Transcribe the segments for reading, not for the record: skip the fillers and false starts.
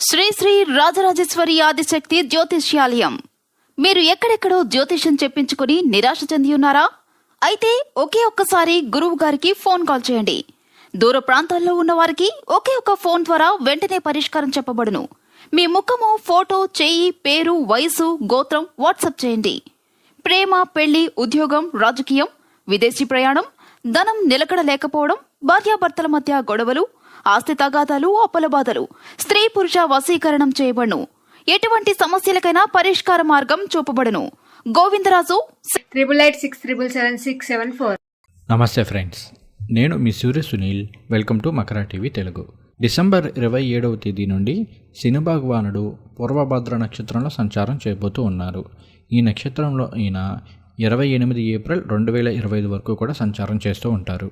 శ్రీ శ్రీ రాజరాజేశ్వరి ఆదిశక్తి జ్యోతిష్యాలయం. మీరు ఎక్కడెక్కడో జ్యోతిష్యం చెప్పించుకుని నిరాశ చెంది ఉన్నారా? అయితే ఒకే ఒక్కసారి గురువు గారికి ఫోన్ కాల్ చేయండి. దూర ప్రాంతాల్లో ఉన్న వారికి ఒకే ఒక్క ఫోన్ ద్వారా వెంటనే పరిష్కారం చెప్పబడును. మీ ముఖము, ఫోటో, చేయి, పేరు, వయసు, గోత్రం వాట్సాప్ చేయండి. ప్రేమ, పెళ్లి, ఉద్యోగం, రాజకీయం, విదేశీ ప్రయాణం, ధనం నిలకడ లేకపోవడం, భార్యాభర్తల మధ్య గొడవలు, ఆస్తి తగాదాలు, అప్పుల బాధలు, స్త్రీ పురుష వశీకరణం చేయబడును. ఎటువంటి సమస్యలకైనా పరిష్కార మార్గం చూపబడును. గోవిందరాజు 8886777674. నమస్తే ఫ్రెండ్స్, నేను మీ Surya Sunil. Welcome to Makara TV Telugu. December 27వ తేదీ నుండి శని భగవానుడు పూర్వభద్ర నక్షత్రంలో సంచారం చేయబోతూ ఉన్నారు. ఈ నక్షత్రంలో ఈయన 28 ఏప్రిల్ 2025 వరకు కూడా సంచారం చేస్తూ ఉంటారు.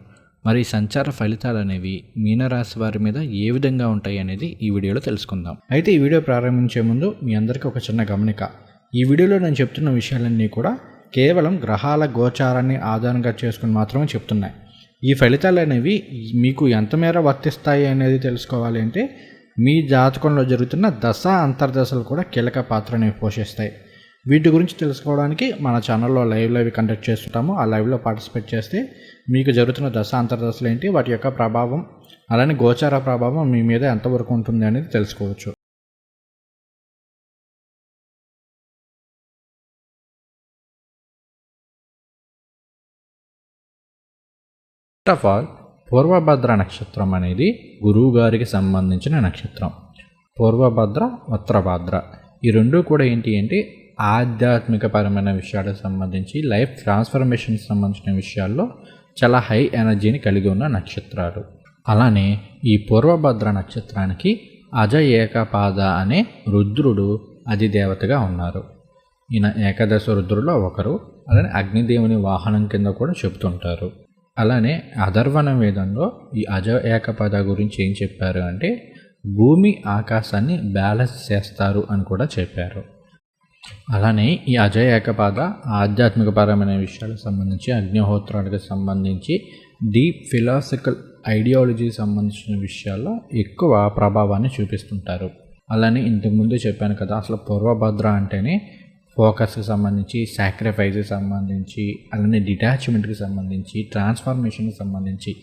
మరి సంచార ఫలితాలు అనేవి మీనరాశి వారి మీద ఏ విధంగా ఉంటాయి అనేది ఈ వీడియోలో తెలుసుకుందాం. అయితే ఈ వీడియో ప్రారంభించే ముందు మీ అందరికీ ఒక చిన్న గమనిక. ఈ వీడియోలో నేను చెప్తున్న విషయాలన్నీ కూడా కేవలం గ్రహాల గోచారాన్ని ఆధారంగా చేసుకుని మాత్రమే చెప్తున్నాయి. ఈ ఫలితాలు అనేవి మీకు ఎంత మేర వర్తిస్తాయి అనేది తెలుసుకోవాలి అంటే మీ జాతకంలో జరుగుతున్న దశ అంతర్దశలు కూడా కీలక పాత్రని పోషిస్తాయి. వీటి గురించి తెలుసుకోవడానికి మన ఛానల్లో లైవ్ కండక్ట్ చేస్తుంటాము. ఆ లైవ్లో పార్టిసిపేట్ చేస్తే మీకు జరుగుతున్న దశ అంతర్దశలు ఏంటి, వాటి యొక్క ప్రభావం, అలానే గోచార ప్రభావం మీ మీద ఎంతవరకు ఉంటుంది అనేది తెలుసుకోవచ్చు. ఫస్ట్ ఆఫ్ ఆల్, పూర్వభద్ర నక్షత్రం అనేది గురువు గారికి సంబంధించిన నక్షత్రం. పూర్వభద్ర, ఉత్తరభద్ర ఈ రెండూ కూడా ఏంటి అంటే ఆధ్యాత్మికపరమైన విషయాలకు సంబంధించి, లైఫ్ ట్రాన్స్ఫర్మేషన్కి సంబంధించిన విషయాల్లో చాలా హై ఎనర్జీని కలిగి ఉన్న నక్షత్రాలు. అలానే ఈ పూర్వభద్ర నక్షత్రానికి అజ ఏకపాద అనే రుద్రుడు అధిదేవతగా ఉన్నారు. ఈయన ఏకాదశ రుద్రుల్లో ఒకరు. అలానే అగ్నిదేవుని వాహనం కింద కూడా చెబుతుంటారు. అలానే అధర్వణ వేదంలో ఈ అజ ఏకపాద గురించి ఏం చెప్పారు అంటే భూమి ఆకాశాన్ని బ్యాలెన్స్ చేస్తారు అని కూడా చెప్పారు. అలానే ఈ అజ ఏకపాద ఆధ్యాత్మికపరమైన విషయాలకు సంబంధించి, అగ్నిహోత్రాలకు సంబంధించి, డీప్ ఫిలాసఫికల్ ఐడియాలజీకి సంబంధించిన విషయాల్లో ఎక్కువ ప్రభావాన్ని చూపిస్తుంటారు. అలానే ఇంతకుముందు చెప్పాను కదా, అసలు పూర్వభద్ర అంటేనే ఫోకస్కి సంబంధించి, సాక్రిఫైస్కి సంబంధించి, అలానే డిటాచ్మెంట్కి సంబంధించి, ట్రాన్స్ఫర్మేషన్కి సంబంధించి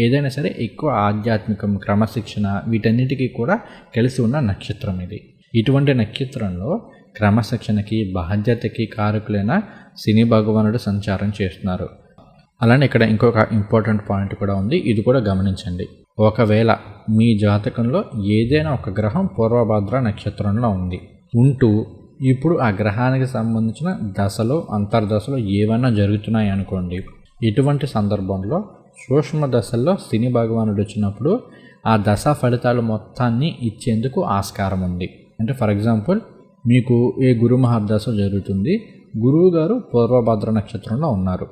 ఏదైనా సరే ఎక్కువ ఆధ్యాత్మికం, క్రమశిక్షణ వీటన్నిటికీ కూడా కలిసి ఉన్న నక్షత్రం ఇది. ఇటువంటి నక్షత్రంలో క్రమశిక్షణకి, బాధ్యతకి కారకులైన శని భగవానుడు సంచారం చేస్తున్నారు. అలానే ఇక్కడ ఇంకొక ఇంపార్టెంట్ పాయింట్ కూడా ఉంది, ఇది కూడా గమనించండి. ఒకవేళ మీ జాతకంలో ఏదైనా ఒక గ్రహం పూర్వభద్ర నక్షత్రంలో ఉంటూ ఇప్పుడు ఆ గ్రహానికి సంబంధించిన దశలో, అంతర్దశలో ఏవైనా జరుగుతున్నాయి అనుకోండి. ఇటువంటి సందర్భంలో సూక్ష్మ దశల్లో శని భగవానుడు వచ్చినప్పుడు ఆ దశ ఫలితాలు మొత్తాన్ని ఇచ్చేందుకు ఆస్కారం ఉంది. అంటే ఫర్ ఎగ్జాంపుల్, మీకు ఏ గురు మహర్దశ జరుగుతుంది, గురువు గారు పూర్వభద్ర నక్షత్రంలో ఉన్నారు.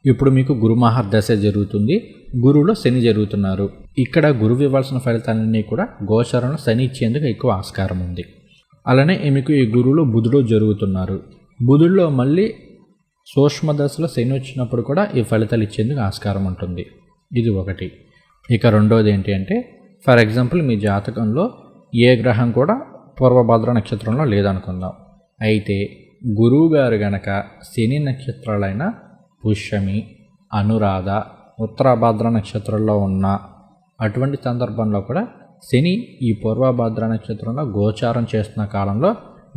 ఇప్పుడు మీకు గురు మహర్దశ జరుగుతుంది, గురువులో శని జరుగుతున్నారు. ఇక్కడ గురువు ఇవ్వాల్సిన ఫలితాలన్నీ కూడా గోచరంలో శని ఇచ్చేందుకు ఎక్కువ ఆస్కారం ఉంది. అలానే మీకు ఈ గురువులో బుధుడు జరుగుతున్నారు. బుధుడిలో మళ్ళీ సూక్ష్మ దశలో శని వచ్చినప్పుడు కూడా ఈ ఫలితాలు ఇచ్చేందుకు ఆస్కారం ఉంటుంది. ఇది ఒకటి. ఇక రెండోది ఏంటి అంటే ఫర్ ఎగ్జాంపుల్, మీ జాతకంలో ఏ గ్రహం కూడా పూర్వభద్ర నక్షత్రంలో లేదనుకుందాం. అయితే గురువు గారు గనక శని నక్షత్రాలైన పుష్యమి, అనురాధ, ఉత్తరభద్ర నక్షత్రంలో ఉన్న అటువంటి సందర్భంలో కూడా శని ఈ పూర్వభద్ర నక్షత్రంలో గోచారం చేస్తున్న కాలంలో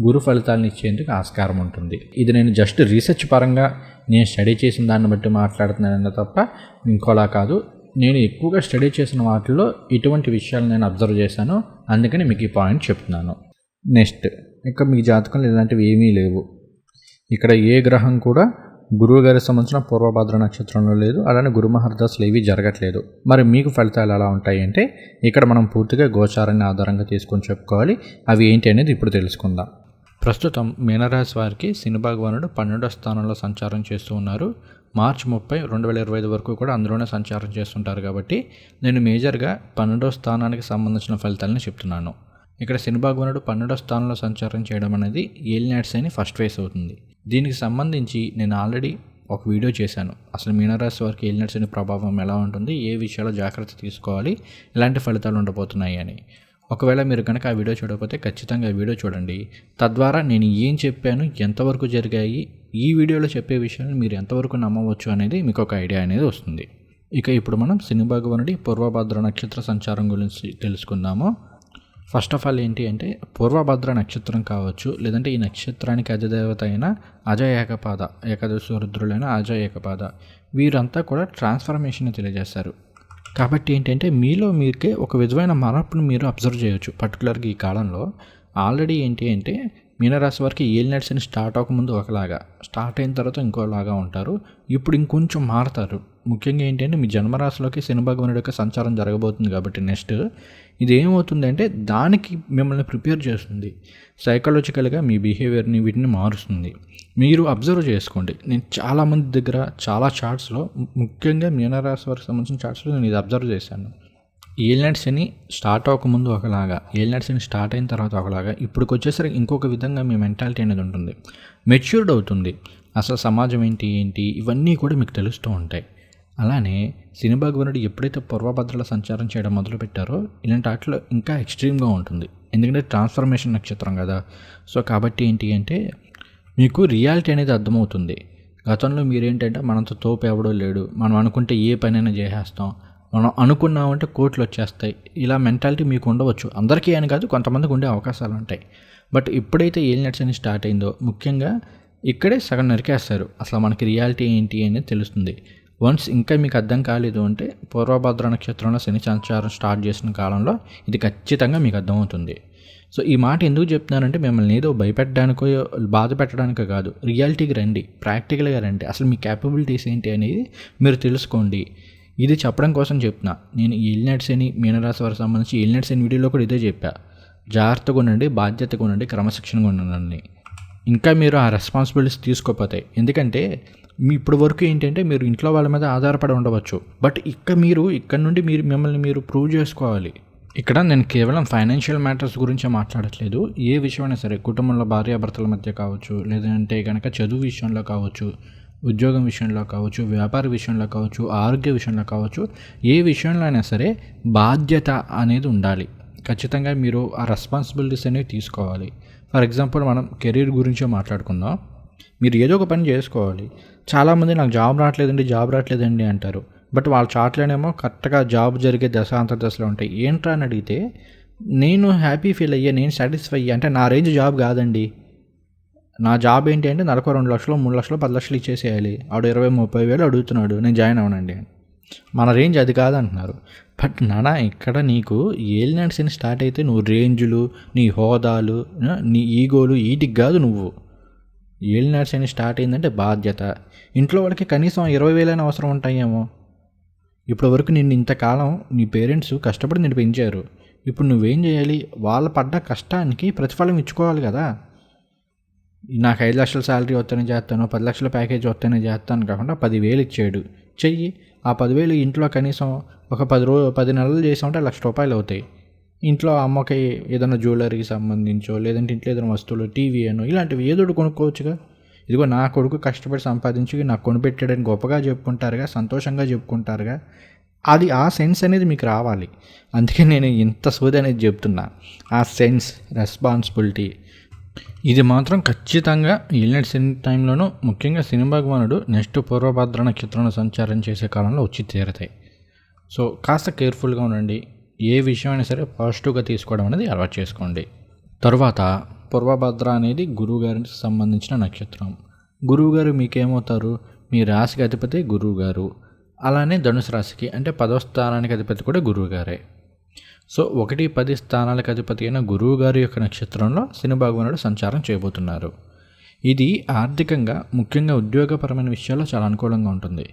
గురు ఫలితాలను ఇచ్చేందుకు ఆస్కారం ఉంటుంది. ఇది నేను జస్ట్ రీసెర్చ్ పరంగా నేను స్టడీ చేసిన దాన్ని బట్టి మాట్లాడుతున్నాను తప్ప ఇంకోలా కాదు. నేను ఎక్కువగా స్టడీ చేసిన వాటిల్లో ఇటువంటి విషయాలు నేను అబ్జర్వ్ చేశాను, అందుకని మీకు ఈ పాయింట్ చెప్తున్నాను. నెక్స్ట్, ఇంకా మీ జాతకంలో ఇలాంటివి ఏమీ లేవు. ఇక్కడ ఏ గ్రహం కూడా గురువు గారికి సంబంధించిన పూర్వభద్ర నక్షత్రంలో లేదు. అలానే గురు మహర్దశలు ఏవి జరగట్లేదు. మరి మీకు ఫలితాలు ఎలా ఉంటాయి అంటే ఇక్కడ మనం పూర్తిగా గోచారాన్ని ఆధారంగా తీసుకొని చెప్పుకోవాలి. అవి ఏంటి అనేది ఇప్పుడు తెలుసుకుందాం. ప్రస్తుతం మీనరాశి వారికి శని భగవానుడు 12వ స్థానంలో సంచారం చేస్తూ ఉన్నారు. మార్చి 30, 2025 వరకు కూడా అందులోనే సంచారం చేస్తుంటారు. కాబట్టి నేను మేజర్గా 12వ స్థానానికి సంబంధించిన ఫలితాలని చెప్తున్నాను. ఇక్కడ శని భగవానుడు 12వ స్థానంలో సంచారం చేయడం అనేది ఏలినాటి శని ఫస్ట్ ఫేజ్ అవుతుంది. దీనికి సంబంధించి నేను ఆల్రెడీ ఒక వీడియో చేశాను. అసలు మీనరాశి వారికి ఏలినాటి శని ప్రభావం ఎలా ఉంటుంది, ఏ విషయాల్లో జాగ్రత్త తీసుకోవాలి, ఎలాంటి ఫలితాలు ఉండబోతున్నాయి అని. ఒకవేళ మీరు కనుక ఆ వీడియో చూడకపోతే ఖచ్చితంగా ఆ వీడియో చూడండి. తద్వారా నేను ఏం చెప్పాను, ఎంతవరకు జరిగాయి, ఈ వీడియోలో చెప్పే విషయాలు మీరు ఎంతవరకు నమ్మవచ్చు అనేది మీకు ఒక ఐడియా అనేది వస్తుంది. ఇక ఇప్పుడు మనం శని భగవానుడి పూర్వభద్ర నక్షత్ర సంచారం గురించి తెలుసుకుందాము. ఫస్ట్ ఆఫ్ ఆల్ ఏంటి అంటే పూర్వభద్ర నక్షత్రం కావచ్చు, లేదంటే ఈ నక్షత్రానికి అధిదేవత అయిన అజ ఏకపాద, ఏకాదశి రుద్రులైన అజ ఏకపాద, వీరంతా కూడా ట్రాన్స్ఫర్మేషన్ తెలియజేస్తారు. కాబట్టి ఏంటంటే మీలో మీకే ఒక విధమైన మార్పును మీరు అబ్జర్వ్ చేయొచ్చు. పర్టికులర్గా ఈ కాలంలో ఆల్రెడీ ఏంటి అంటే మీనరాశి వారికి ఏలినాటి శని స్టార్ట్ అవ్వకముందు ఒకలాగా, స్టార్ట్ అయిన తర్వాత ఇంకోలాగా ఉంటారు. ఇప్పుడు ఇంకొంచెం మారుతారు. ముఖ్యంగా ఏంటంటే మీ జన్మరాశిలోకి శని భగవానుడి యొక్క సంచారం జరగబోతుంది కాబట్టి నెక్స్ట్ ఇది ఏమవుతుందంటే దానికి మిమ్మల్ని ప్రిపేర్ చేస్తుంది. సైకలాజికల్గా మీ బిహేవియర్ని వీటిని మారుస్తుంది. మీరు అబ్జర్వ్ చేసుకోండి. నేను చాలామంది దగ్గర చాలా చార్ట్స్లో, ముఖ్యంగా మీనరాశి వారికి సంబంధించిన చార్ట్స్లో నేను ఇది అబ్జర్వ్ చేశాను. ఏలినాటి శని స్టార్ట్ అవ్వకముందు ఒకలాగా, ఏలినాటి శని స్టార్ట్ అయిన తర్వాత ఒకలాగా, ఇప్పటికి వచ్చేసరికి ఇంకొక విధంగా మీ మెంటాలిటీ అనేది ఉంటుంది. మెచ్యూర్డ్ అవుతుంది. అసలు సమాజం ఏంటి ఇవన్నీ కూడా మీకు తెలుస్తూ ఉంటాయి. అలానే శని భగవానుడు ఎప్పుడైతే పూర్వభద్రల సంచారం చేయడం మొదలుపెట్టారో ఇలాంటి వాటిలో ఇంకా ఎక్స్ట్రీమ్గా ఉంటుంది. ఎందుకంటే ట్రాన్స్ఫర్మేషన్ నక్షత్రం కదా. సో కాబట్టి ఏంటి అంటే మీకు రియాలిటీ అనేది అర్థమవుతుంది. గతంలో మీరేంటంటే మనంత తోపు ఎవడో లేడు, మనం అనుకుంటే ఏ పనైనా చేసేస్తాం, మనం అనుకున్నామంటే కోట్లు వచ్చేస్తాయి, ఇలా మెంటాలిటీ మీకు ఉండవచ్చు. అందరికీ అని కాదు, కొంతమందికి ఉండే అవకాశాలు ఉంటాయి. బట్ ఎప్పుడైతే ఏలినాటి శని స్టార్ట్ అయిందో ముఖ్యంగా ఇక్కడే సగం నరికేస్తారు. అసలు మనకి రియాలిటీ ఏంటి అనేది తెలుస్తుంది. వన్స్ ఇంకా మీకు అర్థం కాలేదు అంటే పూర్వభద్ర నక్షత్రంలో శని సంచారం స్టార్ట్ చేసిన కాలంలో ఇది ఖచ్చితంగా మీకు అర్థమవుతుంది. సో ఈ మాట ఎందుకు చెప్తున్నానంటే మిమ్మల్ని ఏదో భయపెట్టడానికో బాధ పెట్టడానికో కాదు, రియాలిటీకి రండి, ప్రాక్టికల్గా రండి, అసలు మీ క్యాపబిలిటీస్ ఏంటి అనేది మీరు తెలుసుకోండి. ఇది చెప్పడం కోసం చెప్తున్నా. నేను ఏలినాటి శని మీనరాశి వారికి సంబంధించి ఏలినాటి శని వీడియోలో కూడా ఇదే చెప్పా. జాగ్రత్తగా ఉండండి, బాధ్యతగా ఉండండి, క్రమశిక్షణగా ఉండండి. ఇంకా మీరు ఆ రెస్పాన్సిబిలిటీస్ తీసుకోకపోతే, ఎందుకంటే మీ ఇప్పుడు వరకు ఏంటంటే మీరు ఇంట్లో వాళ్ళ మీద ఆధారపడి ఉండవచ్చు, బట్ ఇక్కడ నుండి మిమ్మల్ని మీరు ప్రూవ్ చేసుకోవాలి. ఇక్కడ నేను కేవలం ఫైనాన్షియల్ మ్యాటర్స్ గురించే మాట్లాడట్లేదు. ఏ విషయమైనా సరే, కుటుంబంలో భార్యాభర్తల మధ్య కావచ్చు, లేదంటే కనుక చదువు విషయంలో కావచ్చు, ఉద్యోగం విషయంలో కావచ్చు, వ్యాపార విషయంలో కావచ్చు, ఆరోగ్య విషయంలో కావచ్చు, ఏ విషయంలో అయినా సరే బాధ్యత అనేది ఉండాలి. ఖచ్చితంగా మీరు ఆ రెస్పాన్సిబిలిటీస్ అనేవి తీసుకోవాలి. ఫర్ ఎగ్జాంపుల్ మనం కెరీర్ గురించే మాట్లాడుకుందాం. మీరు ఏదో ఒక పని చేసుకోవాలి. చాలామంది నాకు జాబ్ రావట్లేదండి అంటారు. బట్ వాళ్ళ చాట్లోనేమో కరెక్ట్గా జాబ్ జరిగే దశ అంతర్దశలో ఉంటాయి. ఏంట్రా అని అడిగితే నేను హ్యాపీ ఫీల్ అయ్యా, నేను సాటిస్ఫై అయ్యా అంటే నా రేంజ్ జాబ్ కాదండి. నా జాబ్ ఏంటి అంటే నెలకు 2 లక్షలు 3 లక్షలు 10 లక్షలు ఇచ్చేసేయాలి, ఆడు 20-30 వేలు అడుగుతున్నాడు, నేను జాయిన్ అవ్వనండి. మన రేంజ్ అది కాదంటున్నారు. బట్ నానా ఇక్కడ నీకు ఏలినాటి శని స్టార్ట్ అయితే నువ్వు రేంజులు, నీ హోదాలు, నీ ఈగోలు వీటికి కాదు. నువ్వు ఏలినాటి శని స్టార్ట్ అయిందంటే బాధ్యత. ఇంట్లో వాళ్ళకి కనీసం 20,000 అవసరం ఉంటాయేమో. ఇప్పటి వరకు నిన్ను ఇంతకాలం నీ పేరెంట్స్ కష్టపడి నిన్ను పెంచారు. ఇప్పుడు నువ్వేం చేయాలి? వాళ్ళ పడ్డ కష్టానికి ప్రతిఫలం ఇచ్చుకోవాలి కదా. నాకు 5 లక్షల శాలరీ వస్తేనే చేస్తాను, 10 లక్షల ప్యాకేజ్ వస్తేనే చేస్తాను కాకుండా 10,000 ఇచ్చాడు, చెయ్యి. ఆ 10,000 ఇంట్లో కనీసం ఒక 10 నెలలు చేసామంటే 1,00,000 రూపాయలు అవుతాయి. ఇంట్లో అమ్మకి ఏదైనా జ్యువెలరీకి సంబంధించో, లేదంటే ఇంట్లో ఏదైనా వస్తువులు, టీవీ అనో ఇలాంటివి ఏదో ఒకటి కొనుక్కోవచ్చుగా. ఇదిగో నా కొడుకు కష్టపడి సంపాదించి నాకు కొనిపెట్టాడని గొప్పగా చెప్పుకుంటారుగా, సంతోషంగా చెప్పుకుంటారుగా. అది ఆ సెన్స్ అనేది మీకు రావాలి. అందుకే నేను ఇంత సోది అనేది చెప్తున్నా. ఆ సెన్స్, రెస్పాన్సిబిలిటీ ఇది మాత్రం ఖచ్చితంగా ఏలినాటి శని టైంలోనూ, ముఖ్యంగా శని భగవానుడు నెక్స్ట్ పూర్వభద్ర నక్షత్రంలో సంచారం చేసే కాలంలో వచ్చి తీరుతాయి. సో కాస్త కేర్ఫుల్గా ఉండండి. ఏ విషయమైనా సరే పాజిటివ్గా తీసుకోవడం అనేది అలవాటు చేసుకోండి. తర్వాత పూర్వభద్ర అనేది గురువుగారికి సంబంధించిన నక్షత్రం. గురువుగారు మీకేమవుతారు? మీ రాశికి అధిపతి గురువుగారు. అలానే ధనుసు రాశికి అంటే 10వ స్థానానికి అధిపతి కూడా గురువుగారే. సో 1-10 స్థానాలకు అధిపతి అయిన గురువుగారి యొక్క నక్షత్రంలో శని భగవానుడు సంచారం చేయబోతున్నారు. ఇది ఆర్థికంగా, ముఖ్యంగా ఉద్యోగపరమైన విషయాల్లో చాలా అనుకూలంగా ఉంటుంది.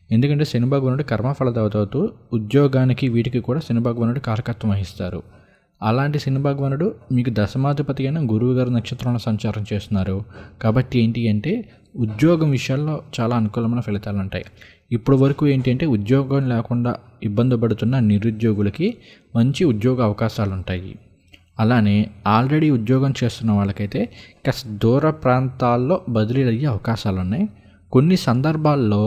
ఎందుకంటే శని భగవానుడు కర్మఫల దేవతతో ఉద్యోగానికి వీటికి కూడా శని భగవానుడు కారకత్వం వహిస్తారు. అలాంటి శని భగవానుడు మీకు దశమాధిపతి అయిన గురువుగారి నక్షత్రంలో సంచారం చేస్తున్నారు. కాబట్టి ఏంటి అంటే ఉద్యోగం విషయాల్లో చాలా అనుకూలమైన ఫలితాలు ఉంటాయి. ఇప్పుడు వరకు ఏంటి అంటే ఉద్యోగం లేకుండా ఇబ్బంది పడుతున్న నిరుద్యోగులకి మంచి ఉద్యోగ అవకాశాలు ఉంటాయి. అలానే ఆల్రెడీ ఉద్యోగం చేస్తున్న వాళ్ళకైతే కాస్త దూర ప్రాంతాల్లో బదిలీలు అయ్యే అవకాశాలు ఉన్నాయి. కొన్ని సందర్భాల్లో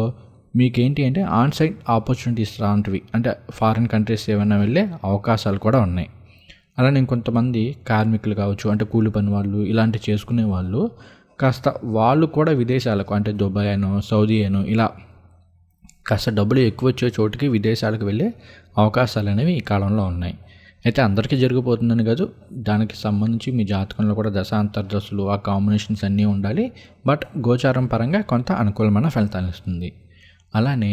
మీకేంటి అంటే ఆన్సైట్ ఆపర్చునిటీస్ లాంటివి, అంటే ఫారిన్ కంట్రీస్ ఏమైనా వెళ్ళే అవకాశాలు కూడా ఉన్నాయి. అలానే ఇంకొంతమంది కార్మికులు కావచ్చు, అంటే కూలి పని వాళ్ళు ఇలాంటివి చేసుకునే వాళ్ళు కాస్త వాళ్ళు కూడా విదేశాలకు అంటే దుబాయ్ అనో సౌదీ అనో ఇలా కాస్త డబ్బులు ఎక్కువ వచ్చే చోటుకి విదేశాలకు వెళ్ళే అవకాశాలు అనేవి ఈ కాలంలో ఉన్నాయి. అయితే అందరికీ జరిగిపోతుందని కాదు, దానికి సంబంధించి మీ జాతకంలో కూడా దశ అంతర్దశలు ఆ కాంబినేషన్స్ అన్నీ ఉండాలి. బట్ గోచారం పరంగా కొంత అనుకూలమైన ఫలితాలు ఇస్తుంది. అలానే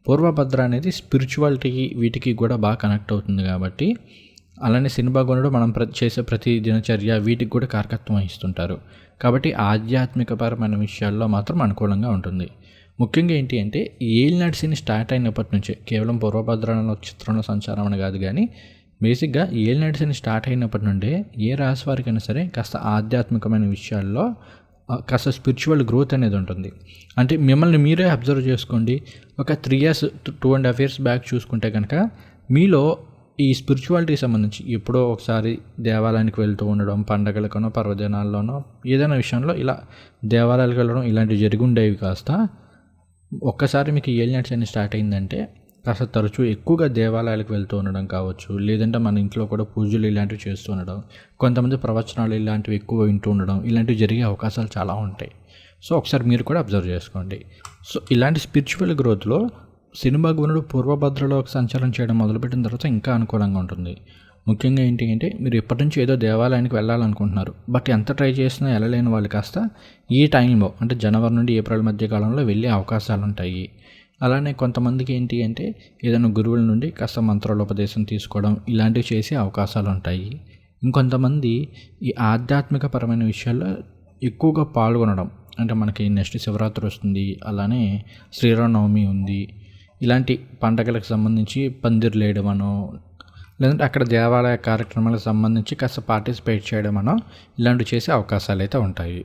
పూర్వభద్ర అనేది స్పిరిచువాలిటీకి వీటికి కూడా బాగా కనెక్ట్ అవుతుంది కాబట్టి, అలానే శని భగవానుడు మనం చేసే ప్రతి దినచర్య వీటికి కూడా కారకత్వం వహిస్తుంటారు. కాబట్టి ఆధ్యాత్మికపరమైన విషయాల్లో మాత్రం అనుకూలంగా ఉంటుంది. ముఖ్యంగా ఏంటి అంటే ఏలినాటి శని స్టార్ట్ అయినప్పటి నుంచే, కేవలం పూర్వభద్ర నక్షత్రంలో సంచారం అని కాదు కానీ బేసిక్గా ఏలినాటి శని స్టార్ట్ అయినప్పటి నుండే ఏ రాశి వారికైనా సరే కాస్త ఆధ్యాత్మికమైన విషయాల్లో కాస్త స్పిరిచువల్ గ్రోత్ అనేది ఉంటుంది. అంటే మిమ్మల్ని మీరే అబ్జర్వ్ చేసుకోండి. ఒక 3 years 2.5 years బ్యాక్ చూసుకుంటే కనుక మీలో ఈ స్పిరిచువాలిటీకి సంబంధించి ఎప్పుడో ఒకసారి దేవాలయానికి వెళ్తూ ఉండడం, పండగలకనో పర్వదినాల్లోనో ఏదైనా విషయంలో ఇలా దేవాలయాలకు వెళ్ళడం ఇలాంటివి జరిగి ఉండేవి కాస్త ఒక్కసారి మీకు ఏలినాటి శని స్టార్ట్ అయిందంటే కాస్త తరచూ ఎక్కువగా దేవాలయాలకు వెళ్తూ ఉండడం కావచ్చు, లేదంటే మన ఇంట్లో కూడా పూజలు ఇలాంటివి చేస్తూ ఉండడం, కొంతమంది ప్రవచనాలు ఇలాంటివి ఎక్కువ వింటూ ఉండడం, ఇలాంటివి జరిగే అవకాశాలు చాలా ఉంటాయి. సో ఒకసారి మీరు కూడా అబ్జర్వ్ చేసుకోండి. సో ఇలాంటి స్పిరిచువల్ గ్రోత్లో శని భగవానుడు పూర్వభద్రలో సంచారం చేయడం మొదలుపెట్టిన తర్వాత ఇంకా అనుకూలంగా ఉంటుంది. ముఖ్యంగా ఏంటి అంటే మీరు ఎప్పటి నుంచి ఏదో దేవాలయానికి వెళ్ళాలనుకుంటున్నారు, బట్ ఎంత ట్రై చేసినా వెళ్ళలేని వాళ్ళు కాస్త ఈ టైంలో అంటే జనవరి నుండి ఏప్రిల్ మధ్య కాలంలో వెళ్ళే అవకాశాలు ఉంటాయి. అలానే కొంతమందికి ఏంటి అంటే ఏదైనా గురువుల నుండి కాస్త మంత్రోపదేశం తీసుకోవడం ఇలాంటివి చేసే అవకాశాలు ఉంటాయి. ఇంకొంతమంది ఈ ఆధ్యాత్మికపరమైన విషయాల్లో ఎక్కువగా పాల్గొనడం, అంటే మనకి నెక్స్ట్ శివరాత్రి వస్తుంది, అలానే శ్రీరామనవమి ఉంది, ఇలాంటి పండగలకు సంబంధించి పందిర్లు వేయడమనో లేదంటే అక్కడ దేవాలయ కార్యక్రమాలకు సంబంధించి కాస్త పార్టిసిపేట్ చేయడమనో ఇలాంటివి చేసే అవకాశాలు అయితే ఉంటాయి.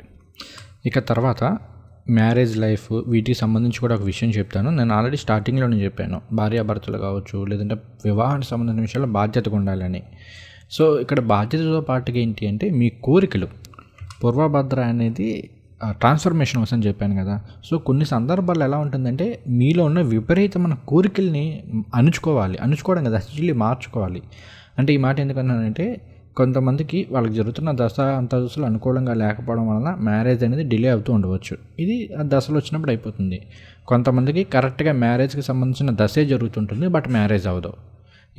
ఇక తర్వాత మ్యారేజ్ లైఫ్ వీటికి సంబంధించి కూడా ఒక విషయం చెప్తాను. నేను ఆల్రెడీ స్టార్టింగ్లోనే చెప్పాను, భార్యాభర్తలు కావచ్చు లేదంటే వివాహానికి సంబంధించిన విషయాల్లో బాధ్యతగా ఉండాలని. సో ఇక్కడ బాధ్యతతో పాటుగా ఏంటి అంటే మీ కోరికలు, పూర్వభద్ర అనేది ట్రాన్స్ఫర్మేషన్ వస్తుందని చెప్పాను కదా. సో కొన్ని సందర్భాల్లో ఎలా ఉంటుందంటే మీలో ఉన్న విపరీతమైన కోరికల్ని అణుచుకోవడం కదా, యాక్చువల్లీ మార్చుకోవాలి. అంటే ఈ మాట ఎందుకన్నానంటే కొంతమందికి వాళ్ళకి జరుగుతున్న దశ అంతస్తులు అనుకూలంగా లేకపోవడం వలన మ్యారేజ్ అనేది డిలే అవుతూ ఉండవచ్చు. ఇది ఆ దశలు వచ్చినప్పుడు అయిపోతుంది. కొంతమందికి కరెక్ట్గా మ్యారేజ్కి సంబంధించిన దశే జరుగుతుంటుంది, బట్ మ్యారేజ్ అవ్వదు.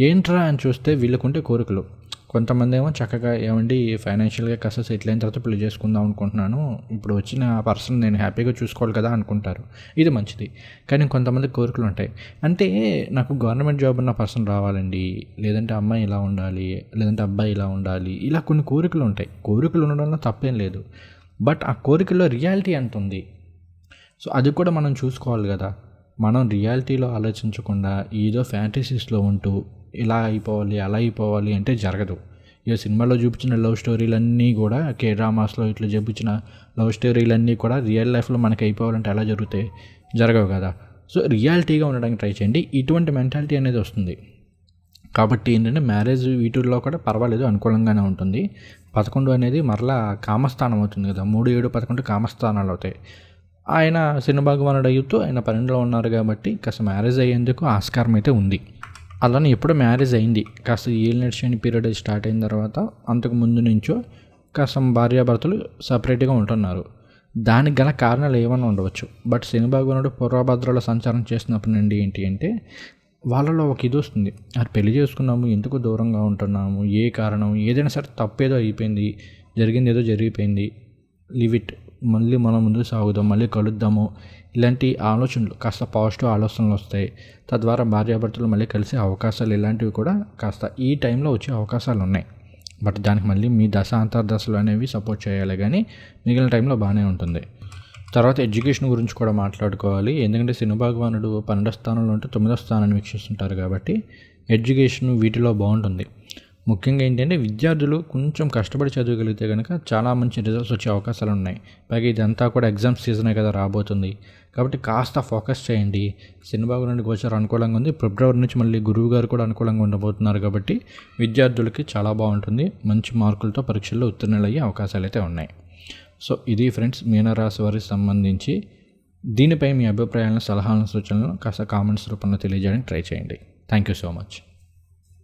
ఏంట్రా అని చూస్తే వీళ్ళకుంటే కోరికలు. కొంతమంది ఏమో చక్కగా ఏమండి ఫైనాన్షియల్గా కాస్త సెటిల్ అయిన తర్వాత పెళ్లి చేసుకుందాం అనుకుంటున్నాను, ఇప్పుడు వచ్చిన పర్సన్ నేను హ్యాపీగా చూసుకోవాలి కదా అనుకుంటారు. ఇది మంచిది. కానీ కొంతమంది కోరికలు ఉంటాయి. అంటే నాకు గవర్నమెంట్ జాబ్ ఉన్న పర్సన్ రావాలండి, లేదంటే అమ్మాయి ఇలా ఉండాలి, లేదంటే అబ్బాయి ఇలా ఉండాలి, ఇలా కొన్ని కోరికలు ఉంటాయి. కోరికలు ఉండడంలో తప్పేం లేదు, బట్ ఆ కోరికల్లో రియాలిటీ ఎంత ఉంది, సో అది కూడా మనం చూసుకోవాలి కదా. మనం రియాలిటీలో ఆలోచించకుండా ఏదో ఫ్యాంటసీస్లో ఉంటూ ఇలా అయిపోవాలి అలా అయిపోవాలి అంటే జరగదు. ఇక సినిమాలో చూపించిన లవ్ స్టోరీలన్నీ కూడా, కే డ్రామాస్లో ఇట్లా చూపించిన లవ్ స్టోరీలన్నీ కూడా రియల్ లైఫ్లో మనకి అయిపోవాలంటే ఎలా జరుగుతాయి? జరగవు కదా. సో రియాలిటీగా ఉండడానికి ట్రై చేయండి, ఇటువంటి మెంటాలిటీ అనేది వస్తుంది. కాబట్టి ఏంటంటే మ్యారేజ్ వీటిల్లో కూడా పర్వాలేదు, అనుకూలంగానే ఉంటుంది. 11 అనేది మరలా కామస్థానం అవుతుంది కదా, 3, 7, 11 కామస్థానాలు అవుతాయి. ఆయన శని భగవానుడు అయ్యుతూ ఆయన 12లో ఉన్నారు కాబట్టి కాస్త మ్యారేజ్ అయ్యేందుకు ఆస్కారం అయితే ఉంది. అలానే ఎప్పుడు మ్యారేజ్ అయింది కాస్త ఏలినాటి శని పీరియడ్ స్టార్ట్ అయిన తర్వాత అంతకు ముందు నుంచో కాస్త భార్యాభర్తలు సపరేట్గా ఉంటున్నారు. దానికి గల కారణాలు ఏమైనా ఉండవచ్చు. బట్ శని భగవానుడు పూర్వభద్రలో సంచారం చేసినప్పటి నుండి ఏంటి అంటే వాళ్ళలో ఒక ఇది వస్తుంది, అది పెళ్లి చేసుకున్నాము, ఎందుకు దూరంగా ఉంటున్నాము, ఏ కారణం, ఏదైనా సరే తప్పేదో అయిపోయింది, జరిగింది ఏదో జరిగిపోయింది, లివ్ ఇట్, మళ్ళీ మనం ముందుకు సాగుదాం, మళ్ళీ కలుద్దాము, ఇలాంటి ఆలోచనలు కాస్త పాజిటివ్ ఆలోచనలు వస్తాయి. తద్వారా భార్యాభర్తలు మళ్ళీ కలిసే అవకాశాలు ఇలాంటివి కూడా కాస్త ఈ టైంలో వచ్చే అవకాశాలు ఉన్నాయి. బట్ దానికి మళ్ళీ మీ దశ అంతర్దశలు అనేవి సపోర్ట్ చేయాలి, కానీ మిగిలిన టైంలో బాగానే ఉంటుంది. తర్వాత ఎడ్యుకేషన్ గురించి కూడా మాట్లాడుకోవాలి. ఎందుకంటే శని భగవానుడు 12వ స్థానంలో ఉంటే 9వ స్థానాన్ని వీక్షిస్తుంటారు కాబట్టి ఎడ్యుకేషన్ వీటిలో బాగుంటుంది. ముఖ్యంగా ఏంటంటే విద్యార్థులు కొంచెం కష్టపడి చదవగలిగితే కనుక చాలా మంచి రిజల్ట్స్ వచ్చే అవకాశాలు ఉన్నాయి. పైగా ఇదంతా కూడా ఎగ్జామ్ సీజనే కదా రాబోతుంది, కాబట్టి కాస్త ఫోకస్ చేయండి. శని భగవానుడి గోచారం అనుకూలంగా ఉంది. ఫిబ్రవరి నుంచి మళ్ళీ గురువు గారు కూడా అనుకూలంగా ఉండబోతున్నారు కాబట్టి విద్యార్థులకి చాలా బాగుంటుంది. మంచి మార్కులతో పరీక్షల్లో ఉత్తీర్ణులయ్యే అవకాశాలు అయితే ఉన్నాయి. సో ఇది ఫ్రెండ్స్ మీనరాశి వారికి సంబంధించి. దీనిపై మీ అభిప్రాయాలను, సలహాలను, సూచనలను కాస్త కామెంట్స్ రూపంలో తెలియజేయడానికి ట్రై చేయండి. Thank you so much.